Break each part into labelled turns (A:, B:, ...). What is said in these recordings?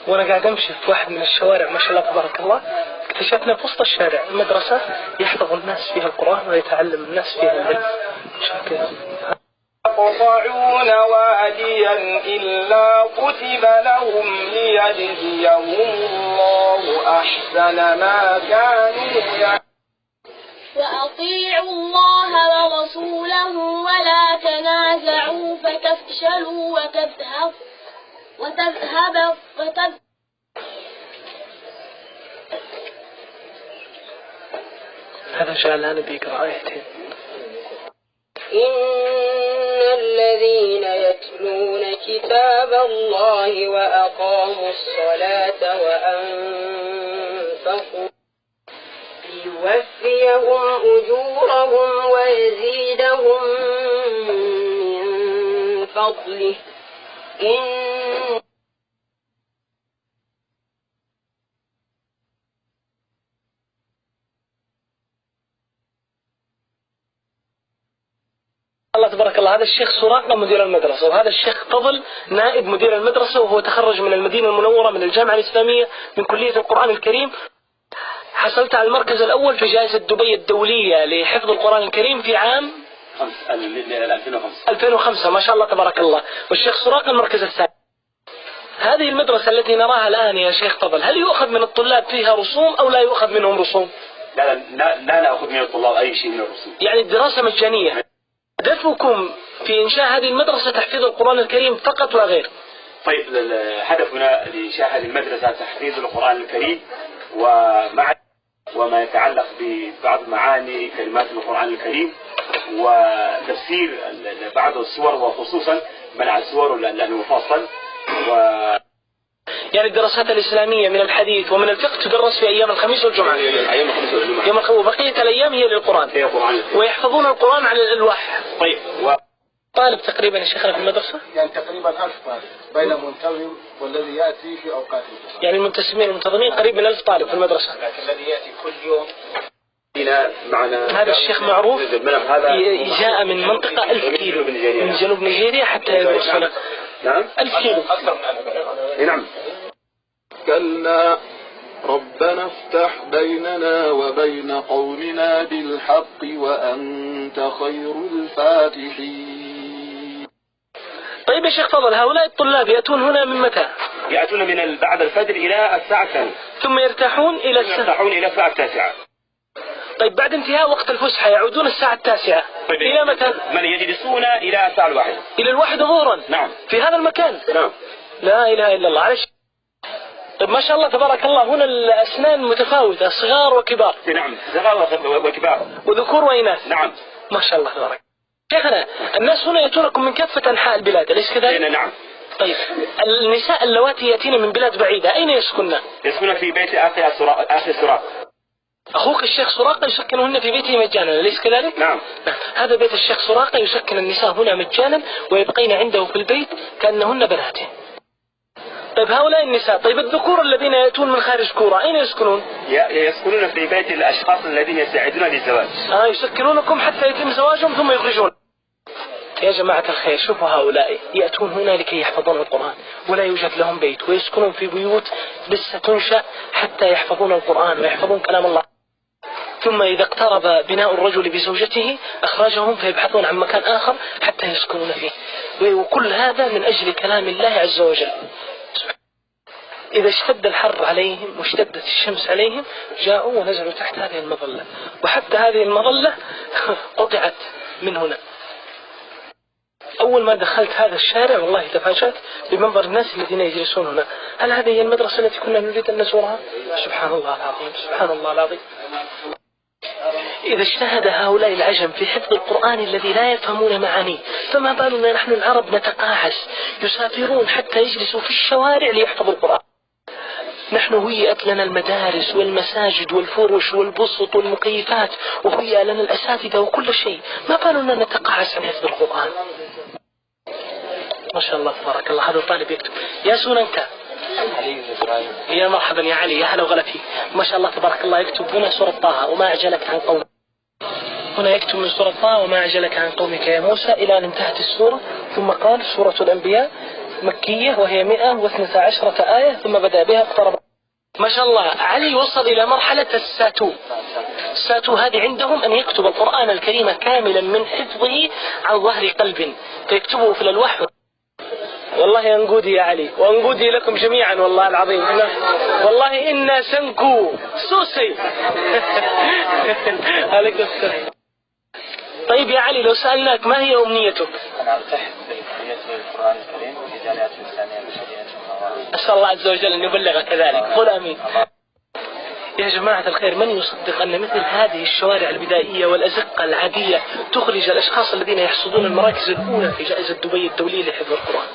A: وانا قاعد امشي في واحد من الشوارع ما شاء الله تبارك الله، اكتشفنا في وسط الشارع مدرسة يحفظ الناس فيها القرآن ويتعلم الناس فيها العلم.
B: يقطعون واديا إلا كتب لهم ليجزيهم الله أحسن ما كانوا يعملون.
C: وأطيعوا الله ورسوله ولا تنازعوا فتفشلوا وتذهب.
A: هذا جعلنا بيقرأ آيتين.
D: إن الذين يتلون كتاب الله وأقاموا الصلاة وأنفقوا ليوفيهم أجورهم ويزيدهم من فضله
A: الله تبارك الله. هذا الشيخ سراقة مدير المدرسة، وهذا الشيخ فضل نائب مدير المدرسة، وهو تخرج من المدينة المنورة من الجامعة الإسلامية من كلية القرآن الكريم. حصلت على المركز الأول في جائزة دبي الدولية لحفظ القرآن الكريم في عام 2005 ما شاء الله تبارك الله. والشيخ سراقة المركز الثاني. هذه المدرسة التي نراها الآن يا شيخ فضل، هل يؤخذ من الطلاب فيها رسوم أو لا يؤخذ منهم رسوم؟
E: لا نأخذ من الطلاب أي شيء من الرسوم.
A: يعني الدراسة مجانية. هدفكم في إنشاء هذه المدرسة تحفيظ القرآن الكريم فقط وغير؟
E: طيب هدفنا لإنشاء هذه المدرسة تحفيظ القرآن الكريم وما يتعلق ببعض معاني كلمات القرآن الكريم وتفسير بعض السور، وخصوصا منع السور المفصل.
A: يعني الدراسات الإسلامية من الحديث ومن الفقه تدرس في أيام الخميس والجمعة.
E: أيام الخميس والجمعة.
A: يوم الخميس وبقية الأيام هي للقرآن.
E: هي القرآن.
A: ويحفظون القرآن على الألواح.
E: طيب.
A: طالب تقريبا يا شيخنا في المدرسة؟
F: يعني تقريبا 1000 طالب بين منتظم والذي يأتي في أوقات الجمعة.
A: يعني المنتسبين المنتظمين قريب من 1000 طالب في المدرسة.
F: لكن الذي يأتي كل يوم
E: معنا
A: هذا الشيخ معروف جاء من منطقة 1000 كيلو من جنوب نيجيريا حتى يدرس هنا.
E: نعم
A: 1000 كيلو.
F: أكثر من 1000.
E: نعم.
G: كلا ربنا افتح بيننا وبين قومنا بالحق وأنت خير الفاتحين.
A: طيب يا شيخ فضل، هؤلاء الطلاب يأتون هنا من متى؟
E: يأتون من بعد الفجر إلى الساعة 2
A: ثم يرتاحون إلى
E: الساعة 9.
A: طيب بعد انتهاء وقت الفسحة يعودون الساعة 9.
E: طيب
A: إلى متى؟
E: من يجلسون إلى الساعة 1.
A: إلى 1 ظهرا.
E: نعم.
A: في هذا المكان.
E: نعم.
A: لا إله إلا الله. على طيب ما شاء الله تبارك الله، هنا الأسنان متفاوتة، صغار وكبار.
E: نعم، صغار وكبار،
A: وذكور وإناث.
E: نعم.
A: ما شاء الله تبارك. شيخنا الناس هنا يأتونكم من كافة أنحاء البلاد، أليس كذلك؟
E: نعم.
A: طيب النساء اللواتي يأتين من بلاد بعيدة أين يسكنن؟
E: يسكنن في بيت أخي سراقة.
A: أخوك الشيخ سراقة يسكنهن في بيته مجانا، أليس كذلك؟
E: نعم.
A: هذا بيت الشيخ سراقة، يسكن النساء هنا مجانا ويبقين عنده في البيت كأنهن بناته. طيب هؤلاء النساء، طيب الذكور الذين يأتون من خارج كورة أين يسكنون؟
E: يسكنون في بيت الأشخاص الذين يساعدون للزواج.
A: يسكنونكم حتى يتم زواجهم ثم يخرجون. يا جماعة الخير، شوفوا هؤلاء يأتون هنا لكي يحفظون القرآن ولا يوجد لهم بيت، ويسكنون في بيوت لسه تنشأ حتى يحفظون القرآن ويحفظون كلام الله. ثم إذا اقترب بناء الرجل بزوجته أخرجهم فيبحثون عن مكان آخر حتى يسكنون فيه، وكل هذا من أجل كلام الله عز وجل. إذا اشتد الحر عليهم واشتدت الشمس عليهم جاءوا ونزلوا تحت هذه المظلة، وحتى هذه المظلة قطعت من هنا. أول ما دخلت هذا الشارع والله تفاجأت بمنظر الناس الذين يجلسون هنا. هل هذه هي المدرسة التي كنا نريد أن نزورها؟ سبحان الله العظيم، سبحان الله العظيم. إذا اجتهد هؤلاء العجم في حفظ القرآن الذي لا يفهمون معانيه، فما بالنا نحن العرب نتقاعس، يسافرون حتى يجلسوا في الشوارع ليحفظوا القرآن. نحن هيئت لنا المدارس والمساجد والفرش والبسط والمكيفات، وهيئ لنا الأساتذة وكل شيء، ما بالنا نتقاعس عن حفظ القرآن. ما شاء الله تبارك الله. هذا الطالب يكتب. يا سننك. يا مرحبا يا علي، يا هلا وغلا فيك. ما شاء الله تبارك الله. يكتب هنا سورة طه وما أعجلك عن قومك. هنا يكتب من سورة طه وما أعجلك عن قومك يا موسى إلى أن انتهت السورة، ثم قال سورة الأنبياء مكية وهي 112 آية، ثم بدأ بها اقترب. ما شاء الله علي وصل إلى مرحلة الساتو. الساتو هذه عندهم أن يكتب القرآن الكريم كاملا من حفظه عن ظهر قلب، فيكتبه في الألواح. والله أنقودي يا علي، وأنقودي لكم جميعا والله العظيم، والله إنا سنكو سوسي. عليك السلام. طيب يا علي، لو سألناك ما هي أمنيتك؟
H: أنا ألتحق بكلية القرآن الكريم في جامعة الإسلامية بمدينة المنورة.
A: أسأل الله عز وجل أن يبلغ كذلك. قل آمين. يا جماعة الخير، من يصدق أن مثل هذه الشوارع البدائية والأزقة العادية تخرج الأشخاص الذين يحصدون المراكز الأولى في جائزة دبي الدولية لحفظ القرآن؟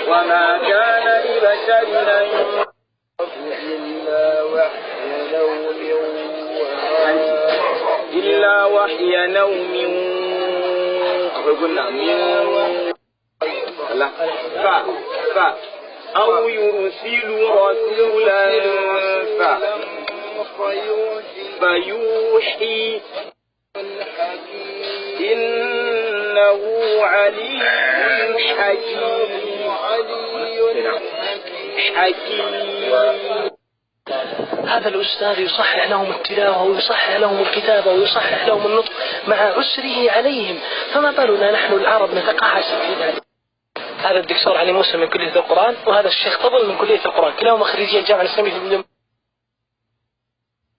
B: وما كان لبشر إلا وحي نوم أو يرسل رسولا فيوحي إنه علي حكيم.
A: هذا الأستاذ يصحح لهم التلاوة ويصحح لهم الكتابة ويصحح لهم النطق مع أسره عليهم، فما بالنا نحن العرب نتقاعس في ذلك. هذا الدكتور علي موسى من كلية القرآن، وهذا الشيخ فضل من كلية القرآن، كلاهما خريجي الجامعة الإسلامية في